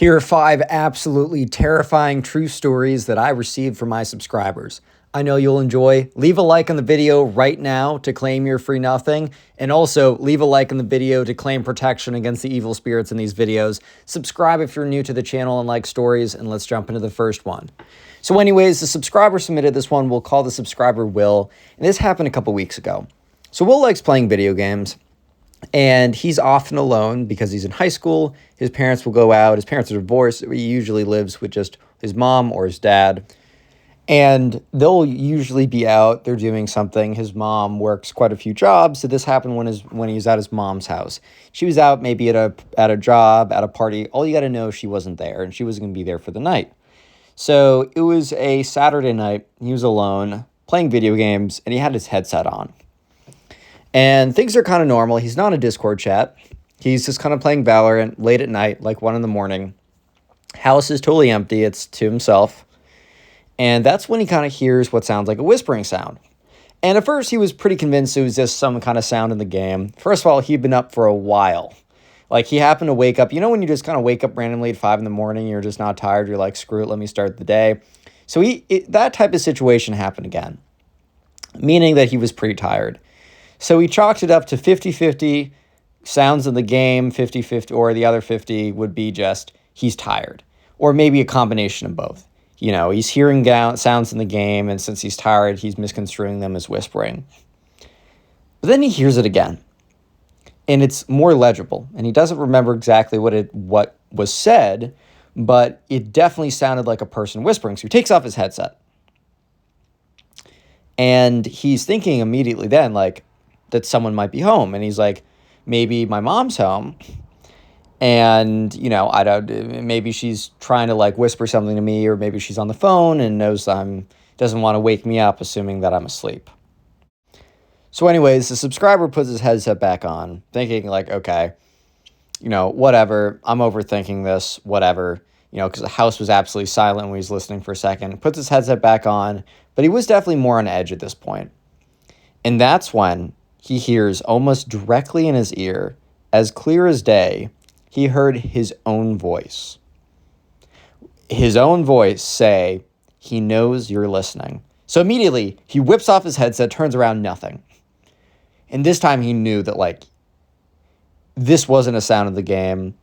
Here are 5 absolutely terrifying true stories that I received from my subscribers. I know you'll enjoy. Leave a like on the video right now to claim your free nothing. And also leave a like on the video to claim protection against the evil spirits in these videos. Subscribe if you're new to the channel and like stories, and let's jump into the first one. So anyways, the subscriber submitted this one. We'll call the subscriber Will. And this happened a couple weeks ago. So Will likes playing video games. And he's often alone because he's in high school. His parents will go out. His parents are divorced. He usually lives with just his mom or his dad. And they'll usually be out. They're doing something. His mom works quite a few jobs. So this happened when he was at his mom's house. She was out maybe at a job, at a party. All you got to know, she wasn't there. And she wasn't going to be there for the night. So it was a Saturday night. He was alone playing video games. And he had his headset on. And things are kind of normal. He's not in a Discord chat. He's just kind of playing Valorant late at night, like 1 a.m. House is totally empty. It's to himself. And that's when he kind of hears what sounds like a whispering sound. And at first, he was pretty convinced it was just some kind of sound in the game. First of all, he'd been up for a while. Like, he happened to wake up. You know when you just kind of wake up randomly at 5 a.m, you're just not tired, you're like, screw it, let me start the day. So that type of situation happened again, meaning that he was pretty tired. So he chalked it up to 50-50 sounds in the game, 50-50, or the other 50 would be just he's tired, or maybe a combination of both. You know, he's hearing sounds in the game, and since he's tired, he's misconstruing them as whispering. But then he hears it again, and it's more legible, and he doesn't remember exactly what was said, but it definitely sounded like a person whispering. So he takes off his headset, and he's thinking immediately then, like, that someone might be home. And he's like, maybe my mom's home. And, you know, maybe she's trying to like whisper something to me, or maybe she's on the phone and knows doesn't want to wake me up, assuming that I'm asleep. So anyways, the subscriber puts his headset back on, thinking like, okay, you know, whatever, I'm overthinking this, whatever, you know, because the house was absolutely silent when he was listening for a second, puts his headset back on, but he was definitely more on edge at this point. And that's when he hears almost directly in his ear, as clear as day, he heard his own voice. His own voice say, he knows you're listening. So immediately, he whips off his headset, turns around, nothing. And this time he knew that, like, this wasn't a sound of the game.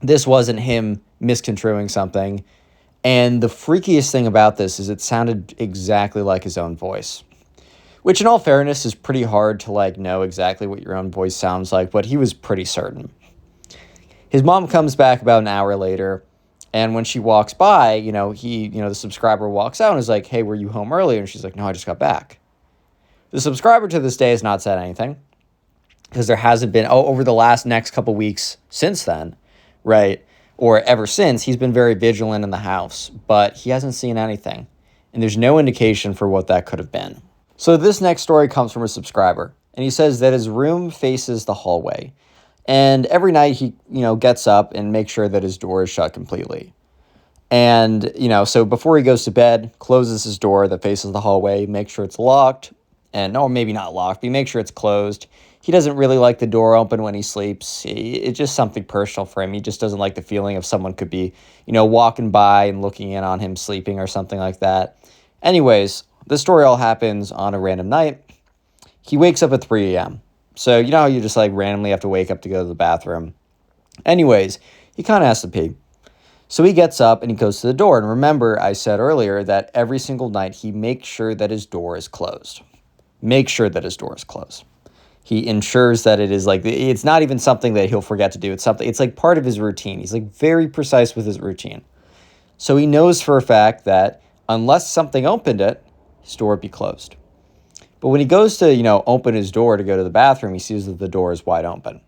This wasn't him misconstruing something. And the freakiest thing about this is it sounded exactly like his own voice. Which, in all fairness, is pretty hard to, like, know exactly what your own voice sounds like, but he was pretty certain. His mom comes back about an hour later, and when she walks by, you know, the subscriber walks out and is like, hey, were you home earlier? And she's like, no, I just got back. The subscriber to this day has not said anything, because there hasn't been, over the next couple weeks since then, right, or ever since, he's been very vigilant in the house, but he hasn't seen anything, and there's no indication for what that could have been. So this next story comes from a subscriber, and he says that his room faces the hallway, and every night he, gets up and makes sure that his door is shut completely. And, so before he goes to bed, closes his door that faces the hallway, makes sure it's locked, or maybe not locked, but he makes sure it's closed. He doesn't really like the door open when he sleeps. It's just something personal for him. He just doesn't like the feeling of someone could be, walking by and looking in on him sleeping or something like that. Anyways, this story all happens on a random night. He wakes up at 3 a.m. So, you know how you just like randomly have to wake up to go to the bathroom? Anyways, he kind of has to pee. So he gets up and he goes to the door. And remember, I said earlier that every single night he makes sure that his door is closed. Make sure that his door is closed. He ensures that it is like, it's not even something that he'll forget to do. It's like part of his routine. He's like very precise with his routine. So he knows for a fact that unless something opened it, his door would be closed. But when he goes to, open his door to go to the bathroom, he sees that the door is wide open.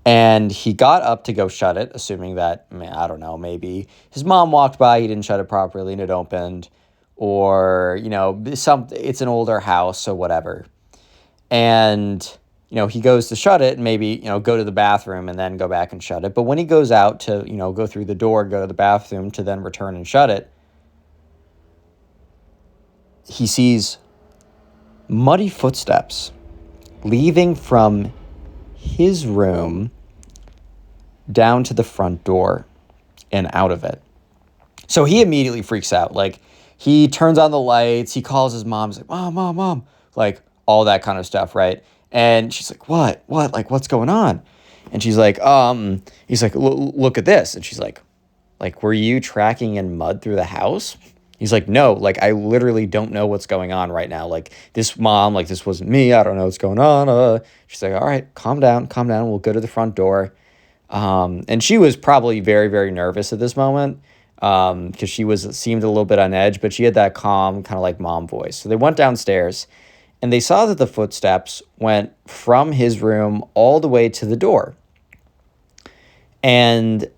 And he got up to go shut it, assuming that, I don't know, maybe his mom walked by, he didn't shut it properly and it opened. Or, it's an older house, so whatever. And, he goes to shut it and maybe, go to the bathroom and then go back and shut it. But when he goes out to, go through the door, go to the bathroom to then return and shut it, he sees muddy footsteps leaving from his room down to the front door and out of it. So he immediately freaks out. Like, he turns on the lights. He calls his mom. He's like, Mom, Mom, Mom. Like, all that kind of stuff, right? And she's like, What? Like, what's going on? And she's like, he's like, Look at this. And she's like, were you tracking in mud through the house? He's like, no, like, I literally don't know what's going on right now. Like, this mom, like, this wasn't me. I don't know what's going on. She's like, all right, calm down. We'll go to the front door. And she was probably very, very nervous at this moment, because seemed a little bit on edge, but she had that calm kind of like mom voice. So they went downstairs, and they saw that the footsteps went from his room all the way to the door. And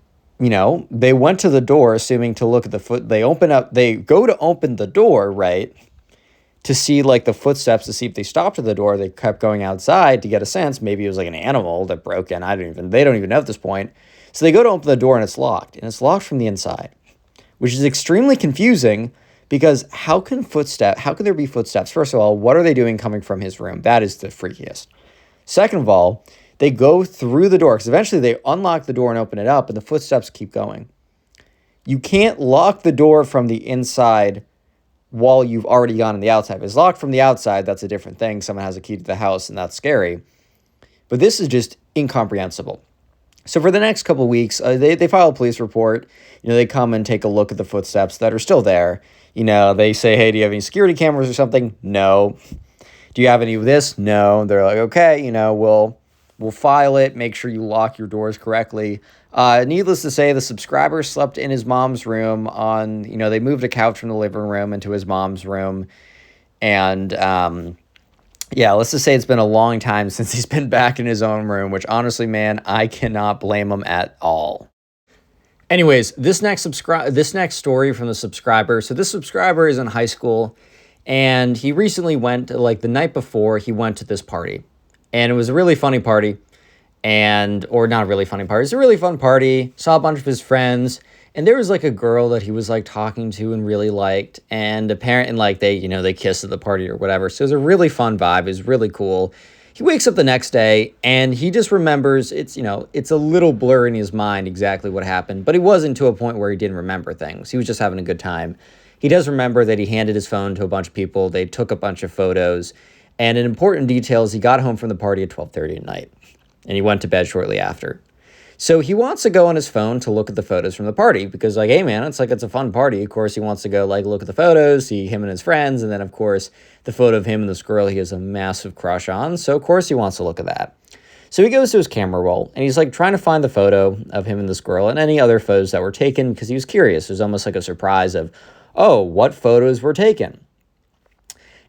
they went to the door, assuming to look at the foot. They go to open the door, right, to see like the footsteps, to see if they stopped at the door. They kept going outside to get a sense. Maybe it was like an animal that broke in. They don't even know at this point. So they go to open the door and it's locked from the inside, which is extremely confusing because how can there be footsteps? First of all, what are they doing coming from his room? That is the freakiest. Second of all, they go through the door because eventually they unlock the door and open it up, and the footsteps keep going. You can't lock the door from the inside while you've already gone on the outside. If it's locked from the outside, that's a different thing. Someone has a key to the house, and that's scary. But this is just incomprehensible. So for the next couple of weeks, they file a police report. They come and take a look at the footsteps that are still there. They say, hey, do you have any security cameras or something? No. Do you have any of this? No. They're like, okay, we'll file it. Make sure you lock your doors correctly. Needless to say, the subscriber slept in his mom's room they moved a couch from the living room into his mom's room. And, let's just say it's been a long time since he's been back in his own room, which honestly, man, I cannot blame him at all. Anyways, this next story from the subscriber. So this subscriber is in high school, and he recently went, like the night before, he went to this party. And it was a really funny party, or not a really funny party. It's a really fun party. Saw a bunch of his friends, and there was like a girl that he was like talking to and really liked. And apparently, like they kissed at the party or whatever. So it was a really fun vibe. It was really cool. He wakes up the next day and he just remembers it's a little blur in his mind exactly what happened, but he wasn't to a point where he didn't remember things. He was just having a good time. He does remember that he handed his phone to a bunch of people. They took a bunch of photos. And an important detail is he got home from the party at 12:30 at night, and he went to bed shortly after. So he wants to go on his phone to look at the photos from the party because, like, hey, man, it's a fun party. Of course, he wants to go, like, look at the photos, see him and his friends, and then, of course, the photo of him and this girl he has a massive crush on. So, of course, he wants to look at that. So he goes to his camera roll, and he's, like, trying to find the photo of him and this girl and any other photos that were taken because he was curious. It was almost like a surprise of, oh, what photos were taken?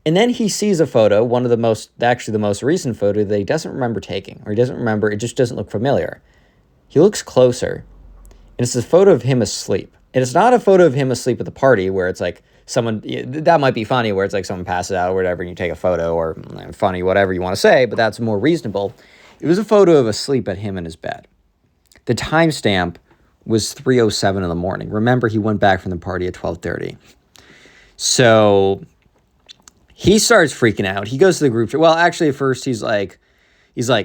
And then he sees a photo, the most recent photo that he doesn't remember taking, or he doesn't remember, it just doesn't look familiar. He looks closer, and it's a photo of him asleep. And it's not a photo of him asleep at the party where it's like that might be funny, where it's like someone passes out or whatever, and you take a photo, or funny, whatever you want to say, but that's more reasonable. It was a photo of asleep at him in his bed. The timestamp was 3:07 in the morning. Remember, he went back from the party at 12:30. So he starts freaking out. He goes to the group chat. Well, actually, at first, he's like,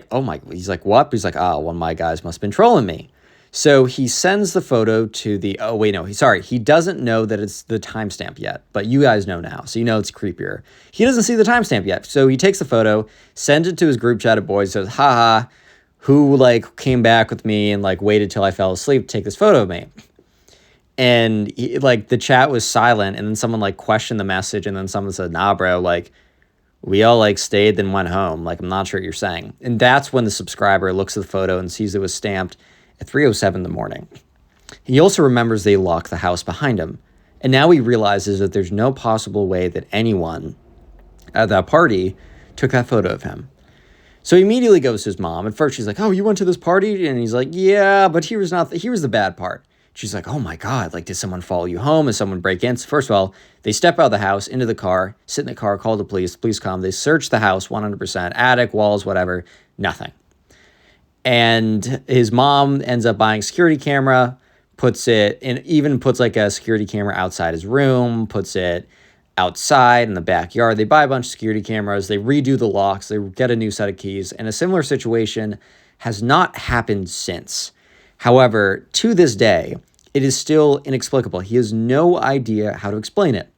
what? He's like, one of my guys must have been trolling me. So he sends the photo to he doesn't know that it's the timestamp yet, but you guys know now, so it's creepier. He doesn't see the timestamp yet, so he takes the photo, sends it to his group chat of boys, says, haha, who, came back with me and, waited till I fell asleep to take this photo of me. And the chat was silent, and then someone questioned the message, and then someone said, nah, bro, we all stayed then went home. I'm not sure what you're saying. And that's when the subscriber looks at the photo and sees it was stamped at 3:07 in the morning. He also remembers they locked the house behind him. And now he realizes that there's no possible way that anyone at that party took that photo of him. So he immediately goes to his mom. At first she's like, oh, you went to this party? And he's like, yeah, but here was the bad part. She's like, oh my God, did someone follow you home? Did someone break in? So first of all, they step out of the house, into the car, sit in the car, call the police come. They search the house 100%, attic, walls, whatever, nothing. And his mom ends up buying a security camera, puts a security camera outside his room, puts it outside in the backyard. They buy a bunch of security cameras, they redo the locks, they get a new set of keys, and a similar situation has not happened since. However, to this day, it is still inexplicable. He has no idea how to explain it.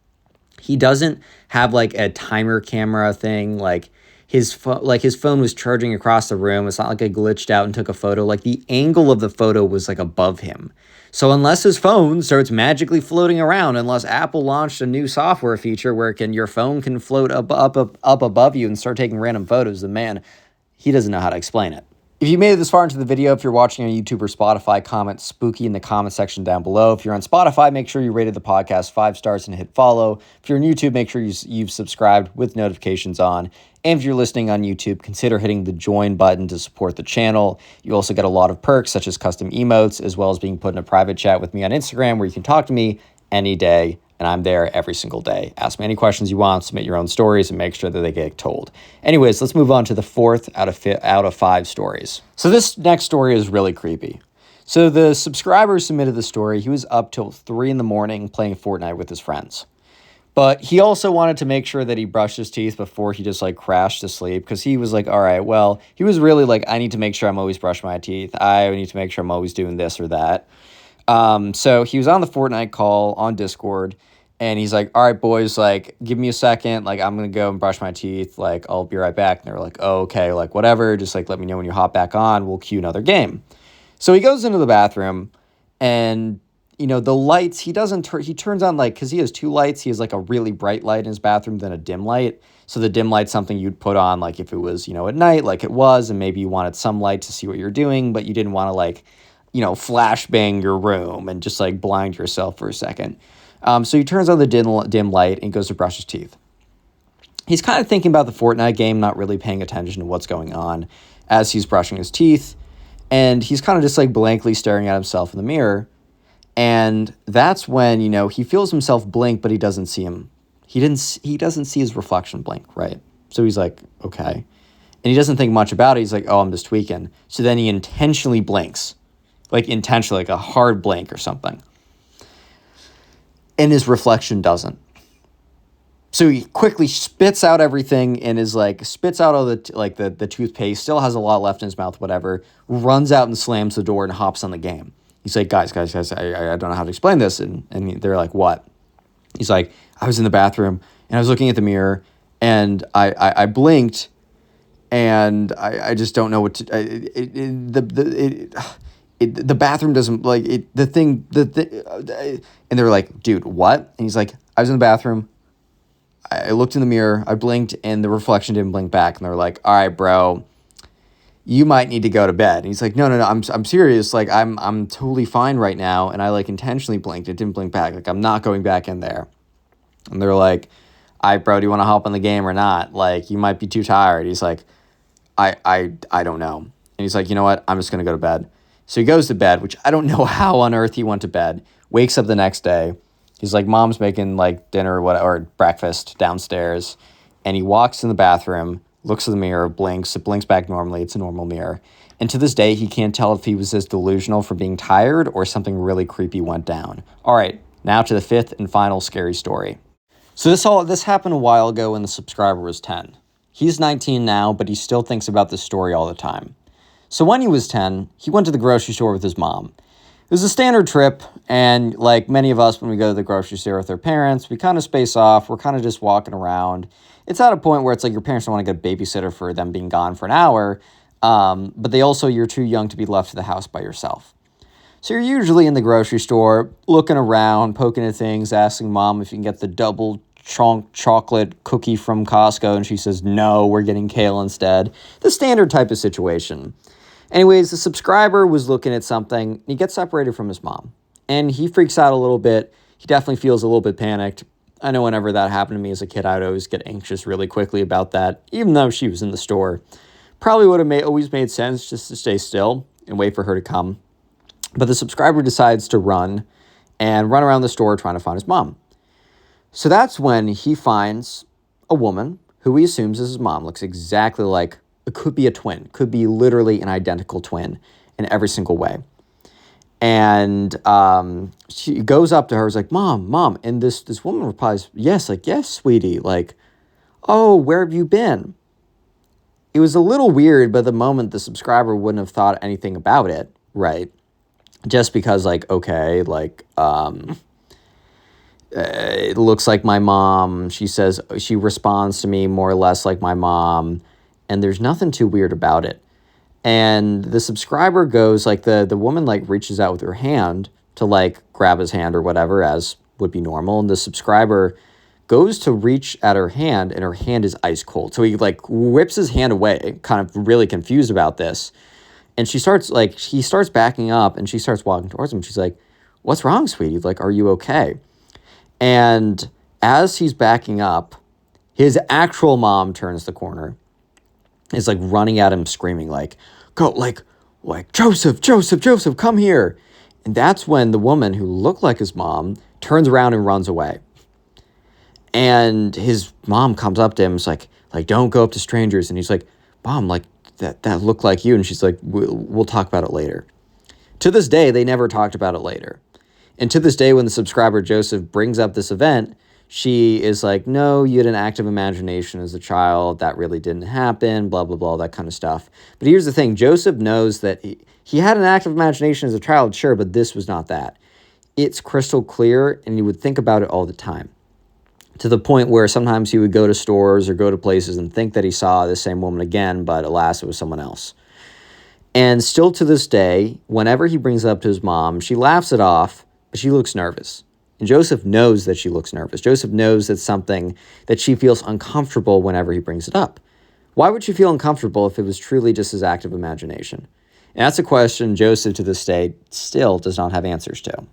He doesn't have like a timer camera thing. Like his phone was charging across the room. It's not like I glitched out and took a photo. Like the angle of the photo was like above him. So unless his phone starts magically floating around, unless Apple launched a new software feature where your phone can float up above you and start taking random photos, the man, he doesn't know how to explain it. If you made it this far into the video, if you're watching on YouTube or Spotify, comment spooky in the comment section down below. If you're on Spotify, make sure you rated the podcast 5 stars and hit follow. If you're on YouTube, make sure you've subscribed with notifications on. And if you're listening on YouTube, consider hitting the join button to support the channel. You also get a lot of perks such as custom emotes, as well as being put in a private chat with me on Instagram where you can talk to me any day. And I'm there every single day. Ask me any questions you want, submit your own stories, and make sure that they get told. Anyways, let's move on to the 4th out of 5 stories. So this next story is really creepy. So the subscriber submitted the story. He was up till 3 in the morning playing Fortnite with his friends. But he also wanted to make sure that he brushed his teeth before he just like crashed to sleep, because he was like, all right, well, he was really like, I need to make sure I'm always brushing my teeth. I need to make sure I'm always doing this or that. So he was on the Fortnite call on Discord, and he's like, all right, boys, like, give me a second. Like, I'm going to go and brush my teeth. Like, I'll be right back. And they're like, oh, okay, like, whatever. Just, like, let me know when you hop back on. We'll cue another game. So he goes into the bathroom, and, you know, the lights, he turns on, like, because he has 2 lights. He has, like, a really bright light in his bathroom, then a dim light. So the dim light's something you'd put on, like, if it was, you know, at night, like it was, and maybe you wanted some light to see what you're doing, but you didn't want to, like, you know, flashbang your room and just, like, blind yourself for a second. So he turns on the dim light and goes to brush his teeth. He's kind of thinking about the Fortnite game, not really paying attention to what's going on as he's brushing his teeth. And he's kind of just like blankly staring at himself in the mirror. And that's when, you know, he feels himself blink, but he doesn't see him. He doesn't see his reflection blink, right? So he's like, okay. And he doesn't think much about it. He's like, oh, I'm just tweaking. So then he intentionally blinks, like intentionally, like a hard blink or something. And his reflection doesn't. So he quickly spits out everything and is like, spits out all the toothpaste, still has a lot left in his mouth, whatever, runs out and slams the door and hops on the game. He's like, guys, I don't know how to explain this. And they're like, what? He's like, I was in the bathroom and I was looking at the mirror and I blinked and I just don't know what to, the bathroom doesn't like it, and they're like, dude, what? And he's like, I was in the bathroom. I looked in the mirror, I blinked, and the reflection didn't blink back. And they're like, all right, bro, you might need to go to bed. And he's like, no, I'm serious. Like, I'm totally fine right now. And I like intentionally blinked. It didn't blink back. Like, I'm not going back in there. And they're like, all right, bro, do you want to hop on the game or not? Like, you might be too tired. He's like, I don't know. And he's like, you know what? I'm just going to go to bed. So he goes to bed, which I don't know how on earth he went to bed. Wakes up the next day. He's like, mom's making like dinner or breakfast downstairs. And he walks in the bathroom, looks in the mirror, blinks. It blinks back normally. It's a normal mirror. And to this day, he can't tell if he was just delusional from being tired or something really creepy went down. All right, now to the 5th and final scary story. So this happened a while ago when the subscriber was 10. He's 19 now, but he still thinks about this story all the time. So when he was 10, he went to the grocery store with his mom. It was a standard trip, and like many of us when we go to the grocery store with our parents, we kind of space off. We're kind of just walking around. It's at a point where it's like your parents don't want to get a babysitter for them being gone for an hour, but you're too young to be left to the house by yourself. So you're usually in the grocery store, looking around, poking at things, asking mom if you can get the double chunk chocolate cookie from Costco, and she says, no, we're getting kale instead. The standard type of situation. Anyways, the subscriber was looking at something, and he gets separated from his mom, and he freaks out a little bit. He definitely feels a little bit panicked. I know whenever that happened to me as a kid, I'd always get anxious really quickly about that, even though she was in the store. Probably would have always made sense just to stay still and wait for her to come. But the subscriber decides to run around the store trying to find his mom. So that's when he finds a woman who he assumes is his mom, looks exactly like, it could be a twin, could be literally an identical twin in every single way. And she goes up to her, is like, mom. And this woman replies, yes, sweetie. Like, oh, where have you been? It was a little weird, but at the moment the subscriber wouldn't have thought anything about it, right? just because, like, okay, like, it looks like my mom. She says she responds to me more or less like my mom, and there's nothing too weird about it. And the subscriber goes, like, the woman, like, reaches out with her hand to, like, grab his hand or whatever, as would be normal. And the subscriber goes to reach at her hand, and her hand is ice cold. So he, like, whips his hand away, kind of really confused about this. And he starts backing up, and she starts walking towards him. She's like, "What's wrong, sweetie? Like, are you okay?" And as he's backing up, his actual mom turns the corner, is, like, running at him screaming, like, "Go, like, Joseph, Joseph, Joseph, come here." And that's when the woman who looked like his mom turns around and runs away. And his mom comes up to him, and is like, "Don't go up to strangers." And he's like, "Mom, like, that looked like you." And she's like, we'll talk about it later." To this day, they never talked about it later. And to this day, when the subscriber Joseph brings up this event, she is like, "No, you had an active imagination as a child. That really didn't happen, blah, blah, blah," that kind of stuff. But here's the thing. Joseph knows that he had an active imagination as a child, sure, but this was not that. It's crystal clear, and he would think about it all the time, to the point where sometimes he would go to stores or go to places and think that he saw the same woman again, but alas, it was someone else. And still to this day, whenever he brings it up to his mom, she laughs it off, but she looks nervous. And Joseph knows that she looks nervous. Joseph knows that's something that she feels uncomfortable whenever he brings it up. Why would she feel uncomfortable if it was truly just his active imagination? And that's a question Joseph to this day still does not have answers to.